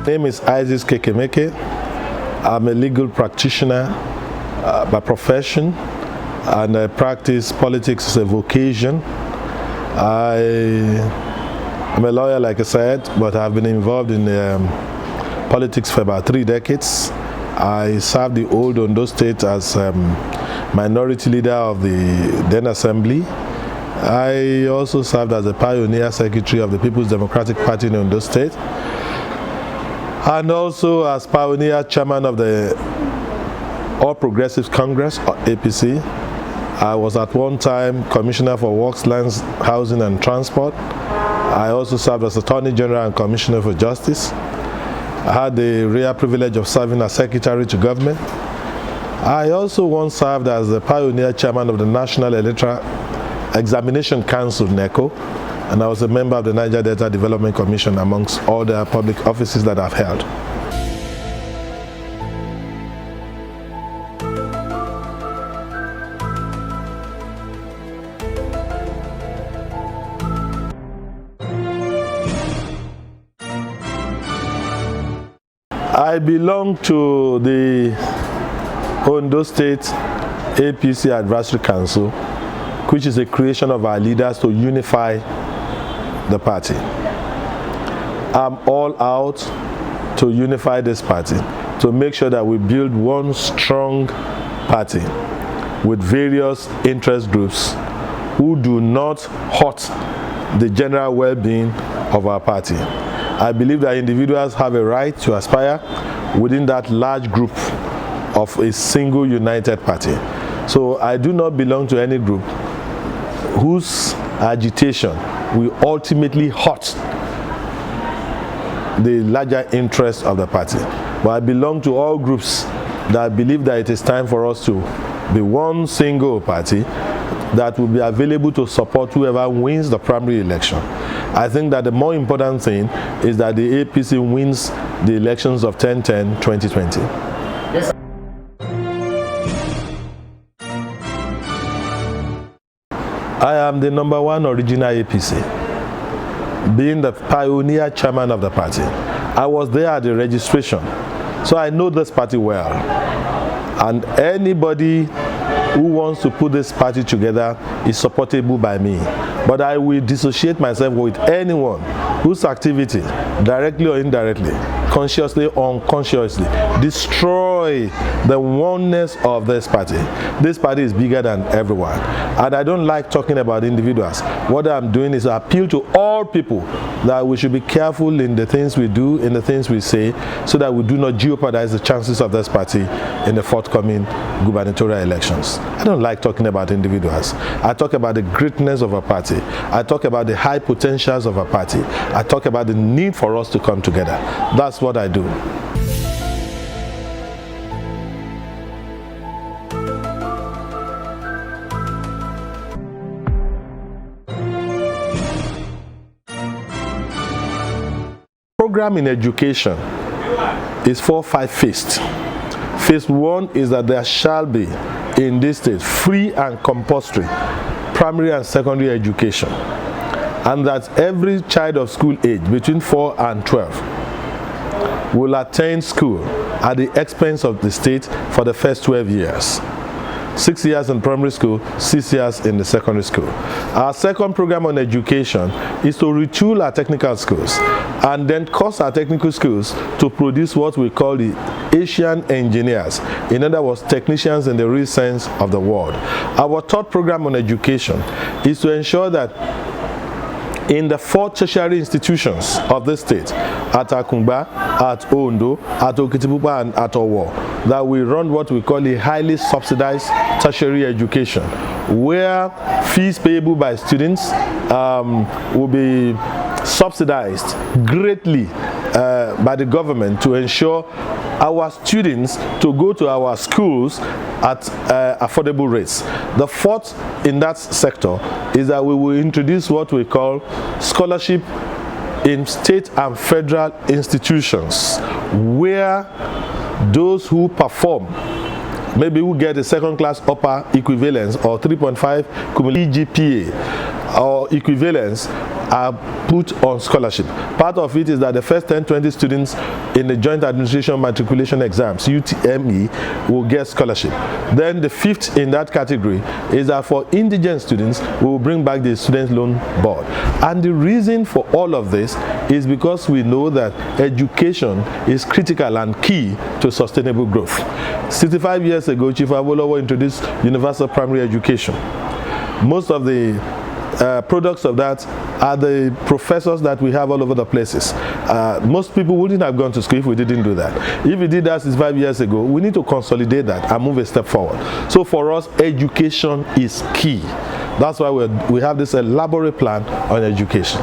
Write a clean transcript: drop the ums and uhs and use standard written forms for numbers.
My name is Isaac Kekemeke. I'm a legal practitioner by profession, and I practice politics as a vocation. I'm a lawyer, like I said, but I've been involved in politics for about 3 decades. I served the old Ondo state as minority leader of the then assembly. I also served as a pioneer secretary of the People's Democratic Party in Ondo state, and also as pioneer chairman of the All Progressives Congress, or APC. I was at one time Commissioner for Works, Lands, Housing and Transport. I also served as Attorney General and Commissioner for Justice. I had the rare privilege of serving as Secretary to Government. I also once served as the pioneer chairman of the National Electoral Examination Council, NECO, and I was a member of the Niger Delta Development Commission, amongst all the public offices that I've held. I belong to the Ondo State APC Advisory Council, which is a creation of our leaders to unify the party. I'm all out to unify this party, to make sure that we build one strong party with various interest groups who do not hurt the general well-being of our party. I believe that individuals have a right to aspire within that large group of a single united party. So I do not belong to any group whose agitation will ultimately hurt the larger interest of the party. But I belong to all groups that believe that it is time for us to be one single party that will be available to support whoever wins the primary election. I think that the more important thing is that the APC wins the elections of 10-10-2020. Yes. I am the #1 original APC, being the pioneer chairman of the party. I was there at the registration, so I know this party well. And anybody who wants to put this party together is supportable by me. But I will dissociate myself with anyone whose activity, directly or indirectly, consciously or unconsciously, destroy the oneness of this party. This party is bigger than everyone. And I don't like talking about individuals. What I'm doing is appeal to all people that we should be careful in the things we do, in the things we say, so that we do not jeopardize the chances of this party in the forthcoming gubernatorial elections. I don't like talking about individuals. I talk about the greatness of a party. I talk about the high potentials of a party. I talk about the need for us to come together. That's what I do. Program in education is 4-5 phases. Phase 1 is that there shall be in this state free and compulsory primary and secondary education, and that every child of school age between 4 and 12 will attend school at the expense of the state for the first 12 years. 6 years in primary school, 6 years in the secondary school. Our second program on education is to retool our technical schools and then cause our technical schools to produce what we call the Asian engineers. In other words, technicians in the real sense of the word. Our third program on education is to ensure that in the 4 tertiary institutions of the state, at Akungba, at Ondo, at Okitipupa, and at Owo, that we run what we call a highly subsidized tertiary education, where fees payable by students will be subsidized greatly by the government to ensure our students to go to our schools at affordable rates. The fourth in that sector is that we will introduce what we call scholarship in state and federal institutions, where those who perform, maybe who get a second-class upper equivalence or 3.5 cumulative GPA or equivalence, are put on scholarship. Part of it is that the first 10-20 students in the Joint Administration Matriculation Exams, UTME, will get scholarship. Then the fifth in that category is that for indigent students, we will bring back the Student Loan Board. And the reason for all of this is because we know that education is critical and key to sustainable growth. 65 years ago, Chief Awolowo introduced universal primary education. Most of the products of that are the professors that we have all over the places. Most people wouldn't have gone to school if we didn't do that. If we did that 65 years ago, we need to consolidate that and move a step forward. So for us, education is key. That's why we have this elaborate plan on education.